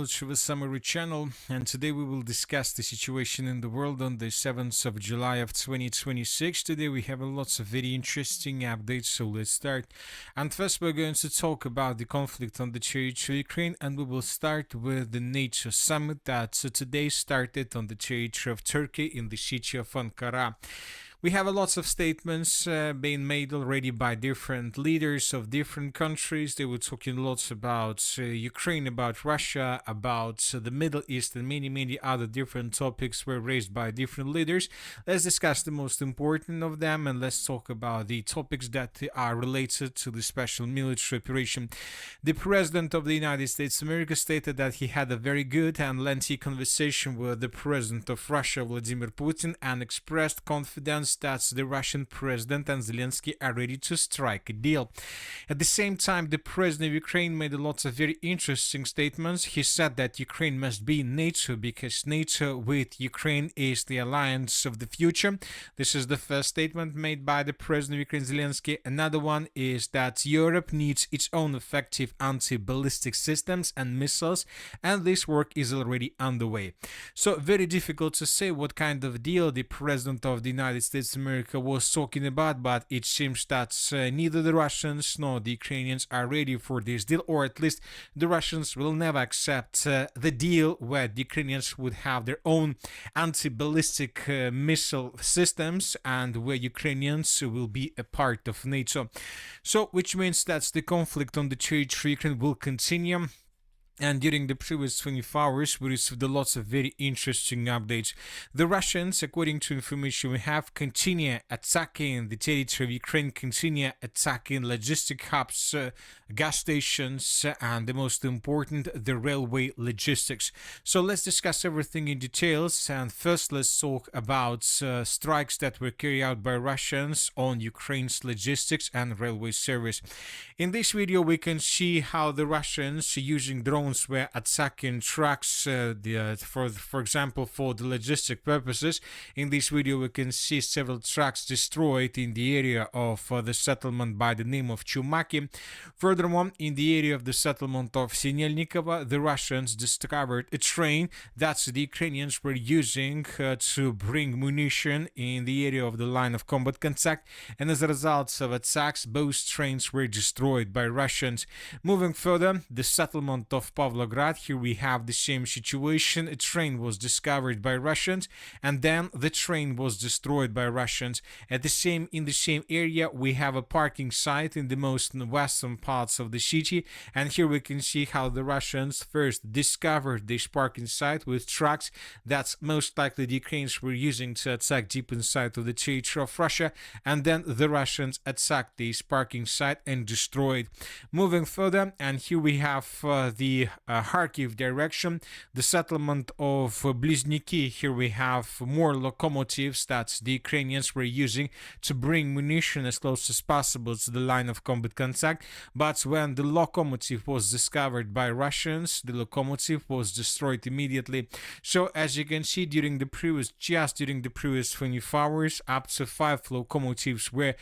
Military Summary channel, and today we will discuss the situation in the world on the 7th of July of 2026. Today we have lots of very interesting updates, so let's start. And first we're going to talk about the conflict on the territory of Ukraine, and we will start with the NATO summit that today started on the territory of Turkey in the city of Ankara. We have lots of statements being made already by different leaders of different countries. They were talking lots about Ukraine, about Russia, about the Middle East, and many other different topics were raised by different leaders. Let's discuss the most important of them, and let's talk about the topics that are related to the special military operation. The President of the United States of America stated that he had a very good and lengthy conversation with the President of Russia, Vladimir Putin, and expressed confidence that the Russian President and Zelensky are ready to strike a deal. At the same time, the President of Ukraine made lots of very interesting statements. He said that Ukraine must be in NATO because NATO with Ukraine is the alliance of the future. This is the first statement made by the President of Ukraine, Zelensky. Another one is that Europe needs its own effective anti-ballistic systems and missiles, and this work is already underway. So very difficult to say what kind of deal the President of the United States of America was talking about, but it seems that neither the Russians nor the Ukrainians are ready for this deal, or at least the Russians will never accept the deal where the Ukrainians would have their own anti-ballistic missile systems and where Ukrainians will be a part of NATO. So, which means that the conflict on the territory of Ukraine will continue. And during the previous 24 hours, we received lots of very interesting updates. The Russians, according to information we have, continue attacking the territory of Ukraine, continue attacking logistic hubs, gas stations, and the most important, the railway logistics. So let's discuss everything in details. And first, let's talk about strikes that were carried out by Russians on Ukraine's logistics and railway service. In this video, we can see how the Russians, using drones, were attacking trucks, for example, for the logistic purposes. In this video, we can see several trucks destroyed in the area of the settlement by the name of Chumaki. Furthermore, in the area of the settlement of Sinelnikova, the Russians discovered a train that the Ukrainians were using to bring munition in the area of the line of combat contact, and as a result of attacks, both trains were destroyed by Russians. Moving further, the settlement of PAVLOGRAD, here we have the same situation. A train was discovered by Russians, and then the train was destroyed by Russians. In the same area, we have a parking site in the most western parts of the city, and here we can see how the Russians first discovered this parking site with trucks that most likely the Ukrainians were using to attack deep inside of the territory of Russia, and then the Russians attacked this parking site and destroyed. Moving further, and here we have the Kharkiv direction, the settlement of Blizniki. Here we have more locomotives that the Ukrainians were using to bring munition as close as possible to the line of combat contact. But when the locomotive was discovered by Russians, the locomotive was destroyed immediately. So as you can see, during the previous 24 hours, up to 5 locomotives were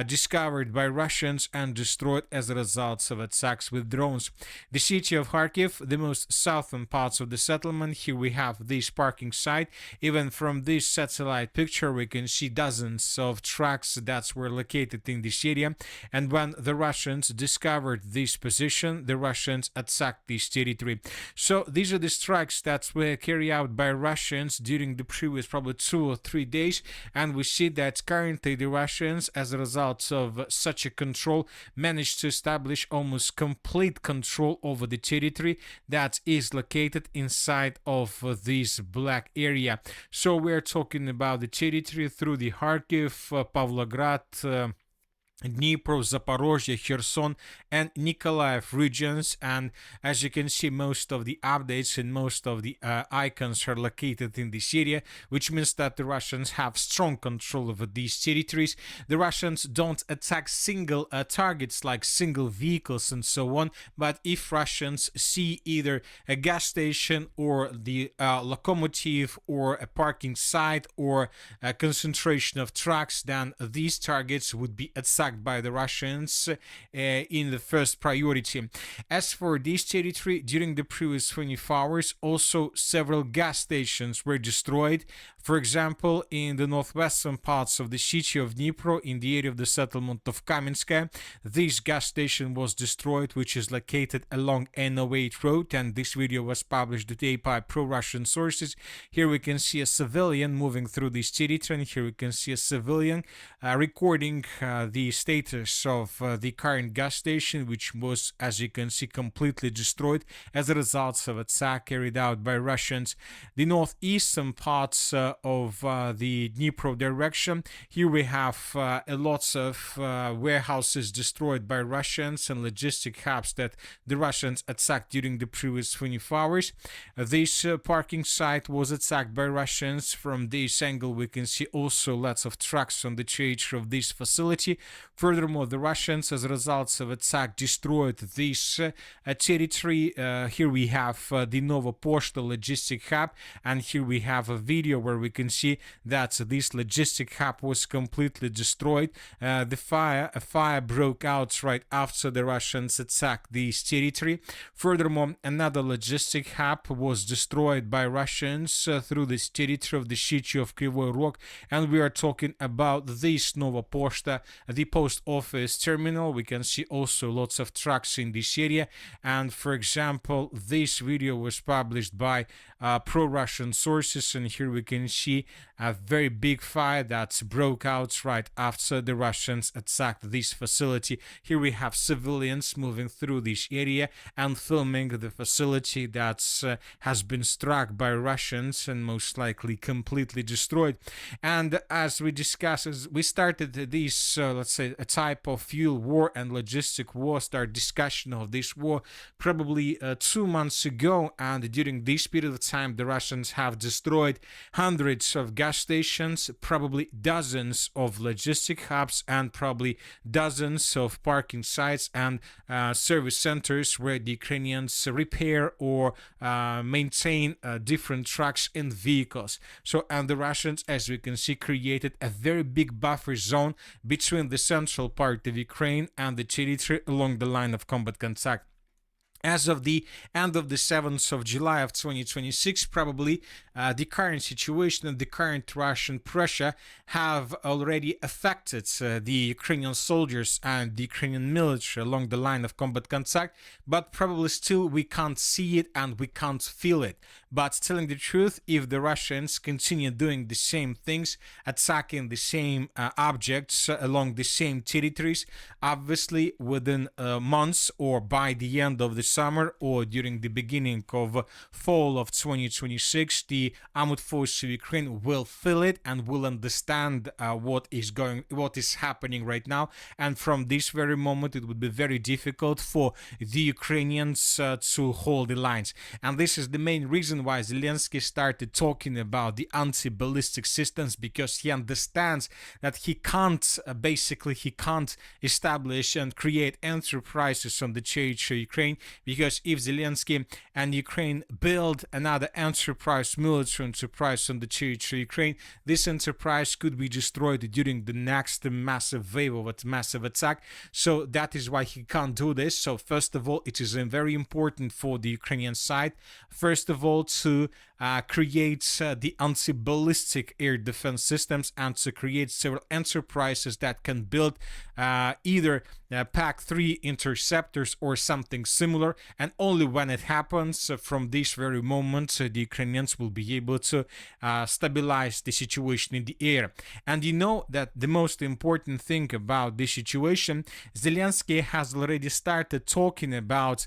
discovered by Russians and destroyed as a result of attacks with drones. The city of Kharkiv, the most southern parts of the settlement, here we have this parking site. Even from this satellite picture, we can see dozens of trucks that were located in this area. And when the Russians discovered this position, the Russians attacked this territory. So these are the strikes that were carried out by Russians during the previous probably 2 or 3 days. And we see that currently the Russians, as a result of such a control, managed to establish almost complete control over the territory that is located inside of this black area. So we're talking about the territory through the Kharkiv, Pavlograd, Dnipro, Zaporozhye, Kherson, and Nikolaev regions. And as you can see, most of the updates and most of the icons are located in this area, which means that the Russians have strong control over these territories. The Russians don't attack single targets like single vehicles and so on, but if Russians see either a gas station or the locomotive or a parking site or a concentration of trucks, then these targets would be attacked attacked by the Russians in the first priority. As for this territory, during the previous 24 hours, also several gas stations were destroyed. For example, in the northwestern parts of the city of Dnipro, in the area of the settlement of Kamenskaya, this gas station was destroyed, which is located along N08 road, and this video was published today by pro-Russian sources. Here we can see a civilian moving through this territory, and here we can see a civilian recording the status of the current gas station, which was, as you can see, completely destroyed as a result of attack carried out by Russians. The northeastern parts of the Dnipro direction, here we have lots of warehouses destroyed by Russians and logistic hubs that the Russians attacked during the previous 24 hours. This parking site was attacked by Russians. From this angle we can see also lots of trucks on the territory of this facility. Furthermore, the Russians, as a result of attack, destroyed this territory. Here we have the Novopochta logistic hub, and here we have a video where we can see that this logistic hub was completely destroyed. A fire broke out right after the Russians attacked this territory. Furthermore, another logistic hub was destroyed by Russians through this territory of the city of Kryvyi Rog, and we are talking about this Novopochta, the post office terminal. We can see also lots of trucks in this area, and for example, this video was published by pro-Russian sources, and here we can see a very big fire that broke out right after the Russians attacked this facility. Here we have civilians moving through this area and filming the facility that has been struck by Russians and most likely completely destroyed. And as we discussed, as we started this, let's say, a type of fuel war and logistic war, start discussion of this war probably 2 months ago, and during this period of time the Russians have destroyed hundreds of gas stations, probably dozens of logistic hubs, and probably dozens of parking sites and service centers where the Ukrainians repair or maintain different trucks and vehicles. So, and the Russians, as we can see, created a very big buffer zone between the central part of Ukraine and the territory along the line of combat contact. As of the end of the 7th of July of 2026, probably the current situation and the current Russian pressure have already affected the Ukrainian soldiers and the Ukrainian military along the line of combat contact, but probably still we can't see it and we can't feel it. But telling the truth, if the Russians continue doing the same things, attacking the same objects along the same territories, obviously within months or by the end of the summer or during the beginning of fall of 2026, the armed forces of Ukraine will feel it and will understand what is happening right now. And from this very moment, it would be very difficult for the Ukrainians to hold the lines. And this is the main reason why Zelensky started talking about the anti-ballistic systems, because he understands that he can't establish and create enterprises on the territory of Ukraine, because if Zelensky and Ukraine build another enterprise, military enterprise on the territory of Ukraine, this enterprise could be destroyed during the next massive wave of a massive attack. So that is why he can't do this. So first of all, it is very important for the Ukrainian side, first of all, to create the anti-ballistic air defense systems and to create several enterprises that can build either PAC-3 interceptors or something similar, and only when it happens, from this very moment, the Ukrainians will be able to stabilize the situation in the air. And you know that the most important thing about this situation, Zelensky has already started talking about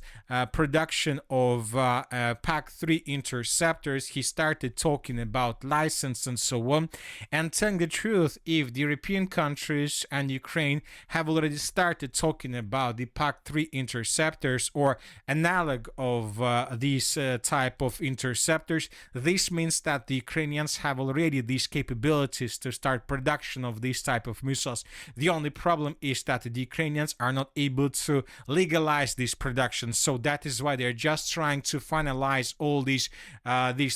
production of PAC-3 interceptors. He started talking about license and so on. And telling the truth, if the European countries and Ukraine have already started talking about the PAC-3 interceptors or analog of these type of interceptors. This means that the Ukrainians have already these capabilities to start production of these type of missiles. The only problem is that the Ukrainians are not able to legalize this production, so that is why they're just trying to finalize all these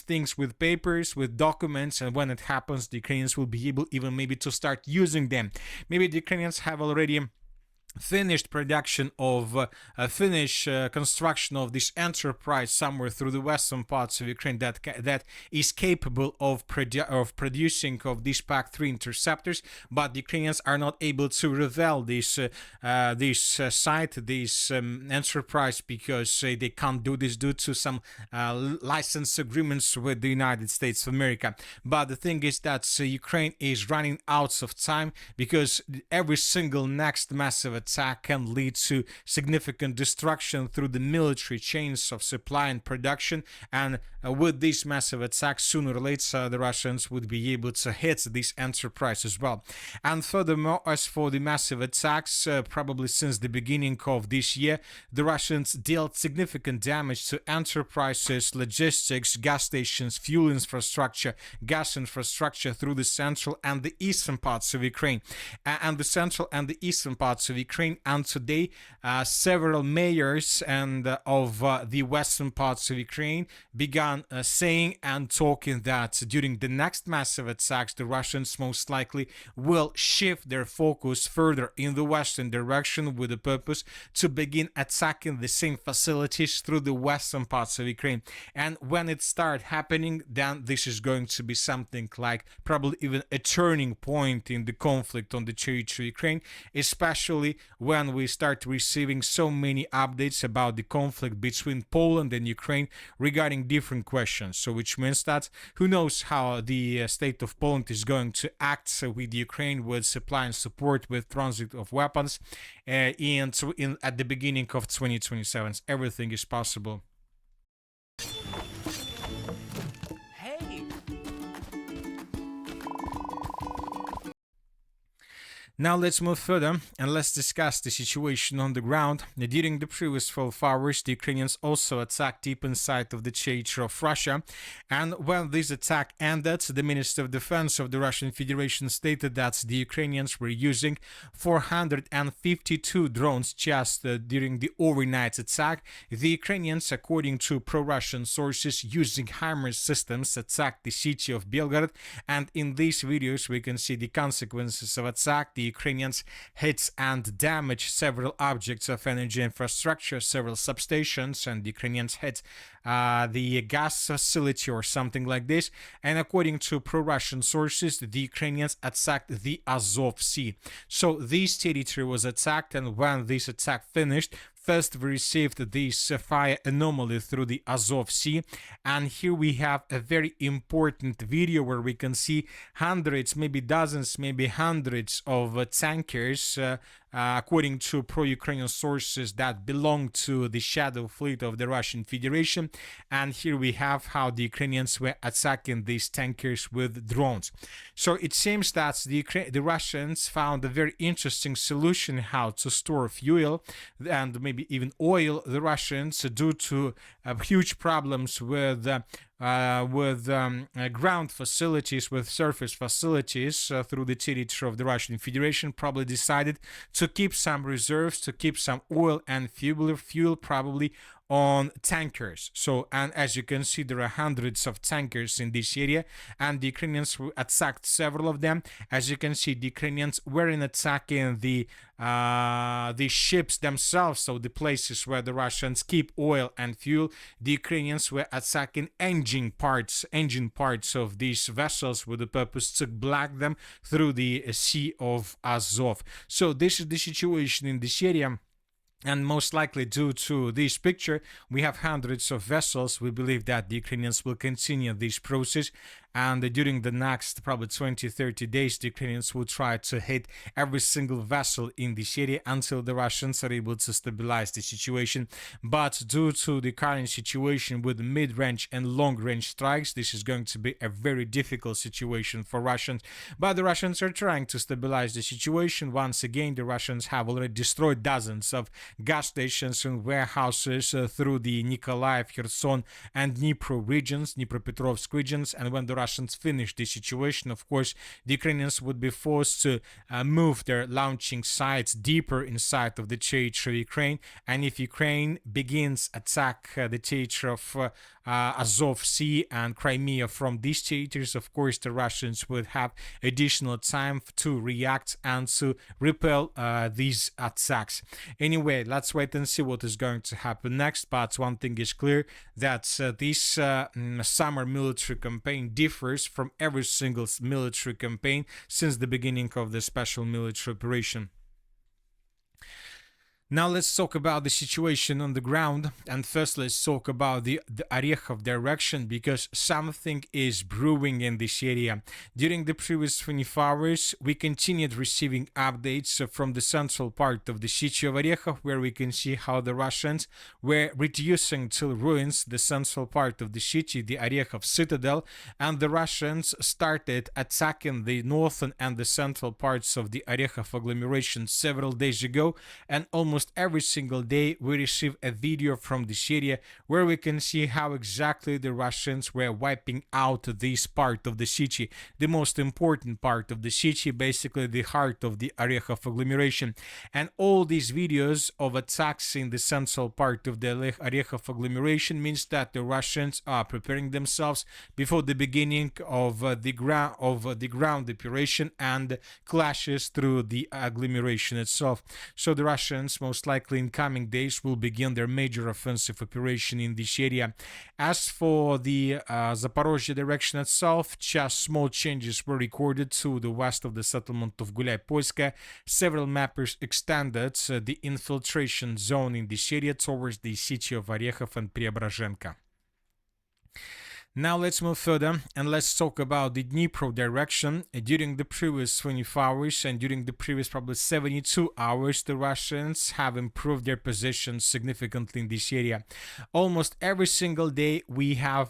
things with papers, with documents, and when it happens, the Ukrainians will be able even maybe to start using them. Maybe the Ukrainians have already finished production of construction of this enterprise somewhere through the western parts of Ukraine that is capable of producing of these PAC-3 interceptors, but the Ukrainians are not able to reveal this enterprise because they can't do this due to some license agreements with the United States of America. But the thing is that Ukraine is running out of time because every single next massive attack can lead to significant destruction through the military chains of supply and production, and with these massive attacks, sooner or later the Russians would be able to hit this enterprise as well. And furthermore, as for the massive attacks, probably since the beginning of this year, the Russians dealt significant damage to enterprises, logistics, gas stations, fuel infrastructure, gas infrastructure through the central and the eastern parts of Ukraine. And the central and the eastern parts of Ukraine, and today several mayors and of the western parts of Ukraine began saying and talking that during the next massive attacks, the Russians most likely will shift their focus further in the western direction with the purpose to begin attacking the same facilities through the western parts of Ukraine. And when it starts happening, then this is going to be something like probably even a turning point in the conflict on the territory of Ukraine, especially when we start receiving so many updates about the conflict between Poland and Ukraine regarding different questions. So which means that who knows how the state of Poland is going to act with Ukraine, with supply and support, with transit of weapons, at the beginning of 2027. Everything is possible. Now let's move further and let's discuss the situation on the ground. During the previous 12 hours, the Ukrainians also attacked deep inside of the territory of Russia. And when this attack ended, the Minister of Defense of the Russian Federation stated that the Ukrainians were using 452 drones just during the overnight attack. The Ukrainians, according to pro-Russian sources, using HIMARS systems, attacked the city of Belgorod. And in these videos, we can see the consequences of attack. The Ukrainians hit and damaged several objects of energy infrastructure, several substations, and the Ukrainians hit the gas facility or something like this. And according to pro-Russian sources, the Ukrainians attacked the Azov Sea. So this territory was attacked, and when this attack finished, first we received this fire anomaly through the Azov Sea, and here we have a very important video where we can see hundreds, maybe dozens, maybe hundreds of tankers, according to pro-Ukrainian sources, that belong to the Shadow Fleet of the Russian Federation. And here we have how the Ukrainians were attacking these tankers with drones. So it seems that the Russians found a very interesting solution how to store fuel and maybe even oil. The Russians, due to huge problems with ground facilities, with surface facilities through the territory of the Russian Federation, probably decided to keep some reserves, to keep some oil and fuel probably on tankers. So, and as you can see, there are hundreds of tankers in this area, and the Ukrainians attacked several of them. As you can see, the Ukrainians weren't attacking the ships themselves, so the places where the Russians keep oil and fuel. The Ukrainians were attacking engine parts of these vessels with the purpose to block them through the Sea of Azov. So this is the situation in this area. And most likely, due to this picture, we have hundreds of vessels. We believe that the Ukrainians will continue this process, and during the next probably 20-30 days, the Ukrainians will try to hit every single vessel in this area until the Russians are able to stabilize the situation. But due to the current situation with mid-range and long-range strikes, this is going to be a very difficult situation for Russians. But the Russians are trying to stabilize the situation. Once again, the Russians have already destroyed dozens of gas stations and warehouses through the Nikolaev, Kherson, and Dnipropetrovsk regions. And when the Russians finish the situation, of course, the Ukrainians would be forced to move their launching sites deeper inside of the territory of Ukraine. And if Ukraine begins attack the territory of Azov Sea and Crimea from these territories, of course, the Russians would have additional time to react and to repel these attacks. Anyway, let's wait and see what is going to happen next. But one thing is clear, that this summer military campaign differs from every single military campaign since the beginning of the special military operation. Now let's talk about the situation on the ground, and first let's talk about the Orekhov direction, because something is brewing in this area. During the previous 24 hours, we continued receiving updates from the central part of the city of Orekhov, where we can see how the Russians were reducing to ruins the central part of the city, the Orekhov citadel, and the Russians started attacking the northern and the central parts of the Orekhov agglomeration several days ago, and almost every single day we receive a video from this area where we can see how exactly the Russians were wiping out this part of the city, the most important part of the city, basically the heart of the Orekhov agglomeration. And all these videos of attacks in the central part of the Orekhov agglomeration means that the Russians are preparing themselves before the beginning of the ground operation and clashes through the agglomeration itself. So the Russians most likely in coming days will begin their major offensive operation in this area. As for the Zaporozhye direction itself, just small changes were recorded to the west of the settlement of Gulyai-Polska. Several mappers extended the infiltration zone in this area towards the city of Orekhov and Preobrazhenka. Now let's move further and let's talk about the Dnipro direction. During the previous 24 hours and during the previous probably 72 hours, the Russians have improved their position significantly in this area. Almost every single day we have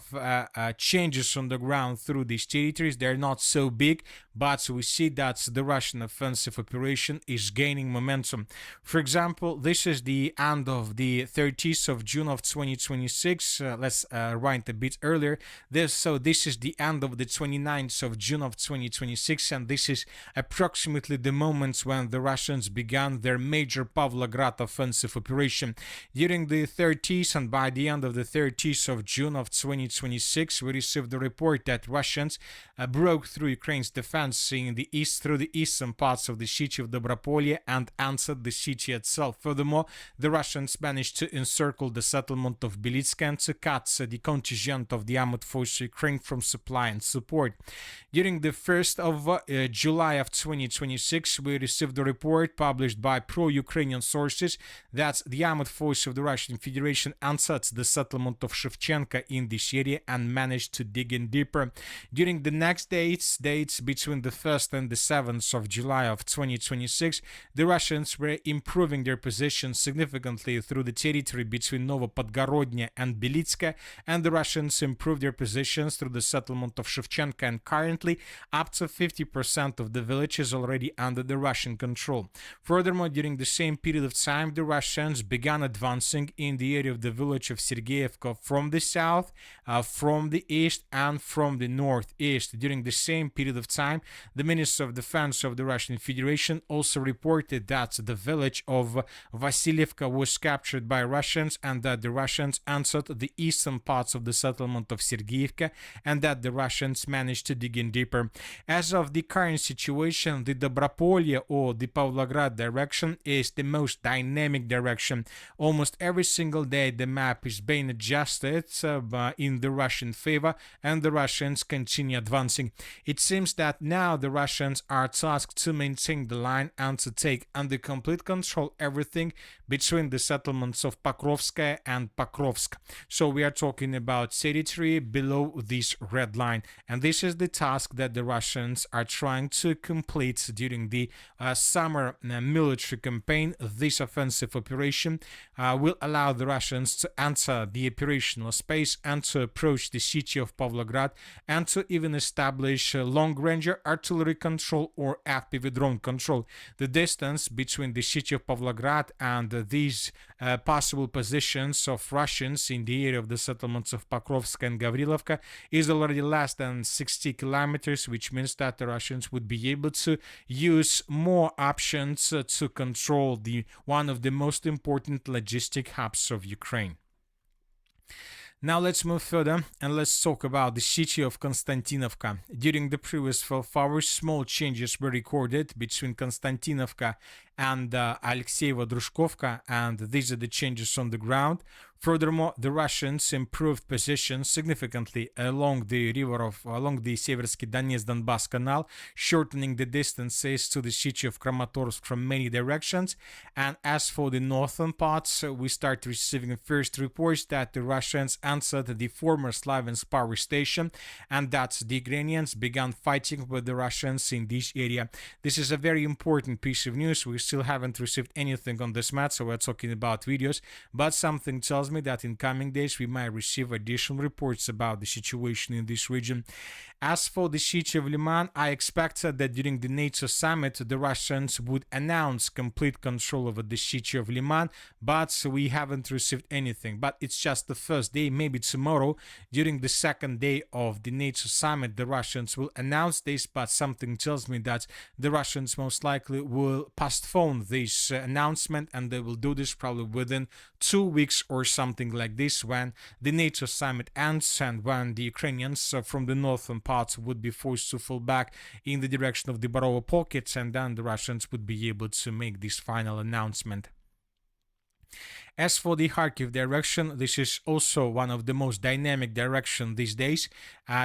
changes on the ground through these territories. They're not so big, but we see that the Russian offensive operation is gaining momentum. For example, this is the end of the 30th of June of 2026. Let's rewind a bit earlier. This is the end of the 29th of June of 2026, and this is approximately the moments when the Russians began their major PAVLOGRAD offensive operation. During the 30th and by the end of the 30th of June of 2026, we received the report that Russians broke through Ukraine's defense in the east through the eastern parts of the city of Dobropolye and entered the city itself. Furthermore, the Russians managed to encircle the settlement of Belitska and to cut the contingent of the armored forces of Ukraine from supply and support. During the 1st of July of 2026, we received a report published by pro-Ukrainian sources that the armored forces of the Russian Federation entered the settlement of Shevchenka in this area and managed to dig in deeper. During the next dates between the 1st and the 7th of July of 2026, the Russians were improving their position significantly through the territory between Novopodgorodnya and Belitska, and the Russians improved their positions through the settlement of Shevchenka, and currently up to 50% of the village is already under the Russian control. Furthermore, during the same period of time, the Russians began advancing in the area of the village of Sergeyevka from the south, from the east, and from the northeast. During the same period of time, the Minister of Defense of the Russian Federation also reported that the village of Vasilievka was captured by Russians and that the Russians entered the eastern parts of the settlement of Sergeyevka and that the Russians managed to dig in deeper. As of the current situation, the Dobropolye or the PAVLOGRAD direction is the most dynamic direction. Almost every single day the map is being adjusted in the Russian favor and the Russians continue advancing. It seems that now the Russians are tasked to maintain the line and to take under complete control everything between the settlements of Pokrovskaya and Pokrovsk. So we are talking about territory below this red line. And this is the task that the Russians are trying to complete during the summer military campaign. This offensive operation will allow the Russians to enter the operational space and to approach the city of Pavlograd and to even establish long-range artillery control or FPV drone control. The distance between the city of Pavlograd and these possible positions of Russians in the area of the settlements of Pokrovsk and Gavrilovka is already less than 60 kilometers, which means that the Russians would be able to use more options to control one of the most important logistic hubs of Ukraine. Now let's move further and let's talk about the city of Konstantinovka. During the previous 12 hours, small changes were recorded between Konstantinovka and Alexeyevo-Drushkovka, and these are the changes on the ground. Furthermore, the Russians improved positions significantly along the Seversky Donetsk-Donbass Canal, shortening the distances to the city of Kramatorsk from many directions. And as for the northern parts, we start receiving first reports that the Russians answered the former Slaviansk power station and that the Ukrainians began fighting with the Russians in this area. This is a very important piece of news. We still haven't received anything on this matter, so we're talking about videos, but something tells me that in coming days we might receive additional reports about the situation in this region. As for the city of Liman, I expected that during the NATO summit the Russians would announce complete control over the city of Liman, but we haven't received anything. But it's just the first day. Maybe tomorrow, during the second day of the NATO summit, the Russians will announce this, but something tells me that the Russians most likely will postpone this announcement, and they will do this probably within 2 weeks or something like this, when the NATO summit ends and when the Ukrainians from the northern parts would be forced to fall back in the direction of the Borovo pockets, and then the Russians would be able to make this final announcement. As for the Kharkiv direction, this is also one of the most dynamic directions these days.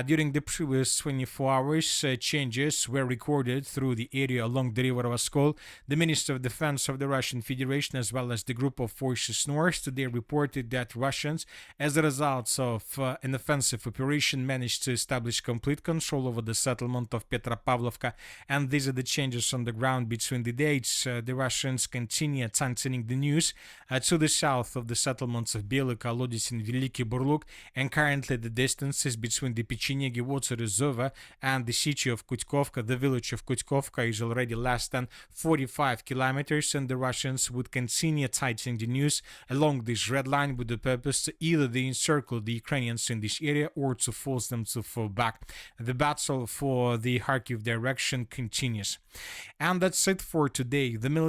During the previous 24 hours, changes were recorded through the area along the river Oskol. The Minister of Defense of the Russian Federation, as well as the group of forces north, today reported that Russians, as a result of an offensive operation, managed to establish complete control over the settlement of Petropavlovka. And these are the changes on the ground between the dates. The Russians continue tightening the news to the south of the settlements of Bely, Kolodets and Veliki Burluk, and currently the distances between the Pechenegi water reservoir and the city of Kutkovka, the village of Kutkovka, is already less than 45 kilometers, and the Russians would continue tightening the news along this red line with the purpose to either encircle the Ukrainians in this area or to force them to fall back. The battle for the Kharkiv direction continues. And that's it for today. The